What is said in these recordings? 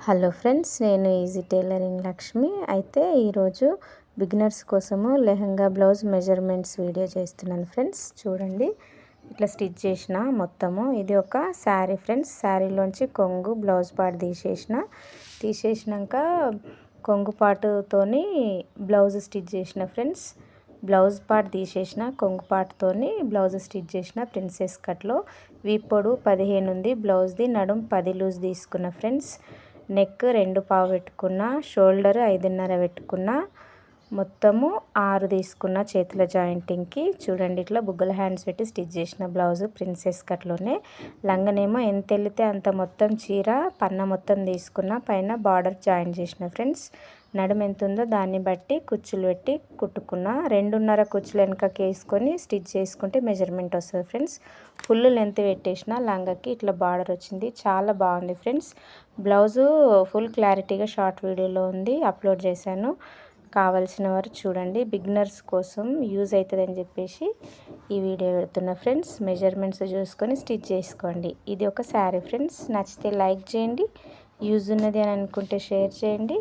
Hello friends, నేను easy tailoring Lakshmi. అయితే ఈరోజు బిగినర్స్ కోసము లెహంగా బ్లౌజ్ మెజర్మెంట్స్ వీడియో చేస్తున్నాను ఫ్రెండ్స్. చూడండి, ఇట్లా స్టిచ్ చేసిన మొత్తము. ఇది ఒక శారీ ఫ్రెండ్స్. శారీలోంచి కొంగు బ్లౌజ్ పార్ట్ తీసేసినాక కొంగు పాటుతోని బ్లౌజ్ స్టిచ్ చేసిన ఫ్రెండ్స్. బ్లౌజ్ పార్ట్ తీసేసిన కొంగు పాటుతోని బ్లౌజ్ స్టిచ్ చేసిన ప్రిన్సెస్ కట్లో. వీప్ పొడవు 15 ఉంది బ్లౌజ్ది. నడుం 10 లూజ్ తీసుకున్న ఫ్రెండ్స్. నెక్ 2.5 పెట్టుకున్న, షోల్డర్ 5.5 పెట్టుకున్న, మొత్తము 6 తీసుకున్న చేతుల జాయింటింగ్కి. చూడండి, ఇట్లా బుగ్గల హ్యాండ్స్ పెట్టి స్టిచ్ చేసిన బ్లౌజ్ ప్రిన్సెస్ కట్లోనే. లంగనేమో ఎంత వెళితే అంత మొత్తం చీర పన్న మొత్తం తీసుకున్న, పైన బార్డర్ జాయిన్ చేసిన ఫ్రెండ్స్. నడుము ఎంత ఉందో దాన్ని బట్టి కుచ్చులు పెట్టి కుట్టుకున్న. 2.5 కుచ్చులు వెనకకి వేసుకొని స్టిచ్ చేసుకుంటే మెజర్మెంట్ వస్తుంది ఫ్రెండ్స్. ఫుల్ లెంత్ పెట్టేసిన లంగకి ఇట్లా బార్డర్ వచ్చింది. చాలా బాగుంది ఫ్రెండ్స్. బ్లౌజు ఫుల్ క్లారిటీగా షార్ట్ వీడియోలో ఉంది, అప్లోడ్ చేశాను. కావాల్సిన వారు చూడండి. బిగినర్స్ కోసం యూజ్ అవుతుందని చెప్పేసి ఈ వీడియో పెడుతున్నా ఫ్రెండ్స్. మెజర్మెంట్స్ చూసుకొని స్టిచ్ చేసుకోండి. ఇది ఒక శారీ ఫ్రెండ్స్. నచ్చితే లైక్ చేయండి, యూజ్ ఉన్నది అని అనుకుంటే షేర్ చేయండి.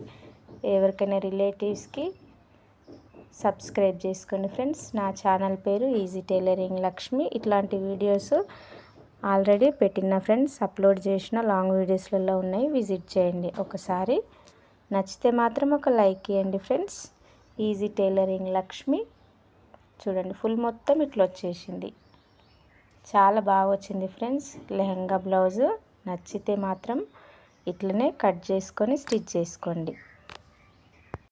ఎవరికైనా రిలేటివ్స్కి సబ్స్క్రైబ్ చేసుకోండి ఫ్రెండ్స్. నా ఛానల్ పేరు ఈజీ టైలరింగ్ లక్ష్మి. ఇట్లాంటి వీడియోస్ ఆల్రెడీ పెట్టిన ఫ్రెండ్స్, అప్లోడ్ చేసిన లాంగ్ వీడియోస్లలో ఉన్నాయి, విజిట్ చేయండి ఒకసారి. నచ్చితే మాత్రం ఒక లైక్ ఇవ్వండి ఫ్రెండ్స్. Easy tailoring Lakshmi. చూడండి, ఫుల్ మొత్తం ఇట్లా వచ్చేసింది. చాలా బాగా వచ్చింది ఫ్రెండ్స్ లెహంగా బ్లౌజు. నచ్చితే మాత్రం ఇట్లనే కట్ చేసుకొని స్టిచ్ చేసుకోండి.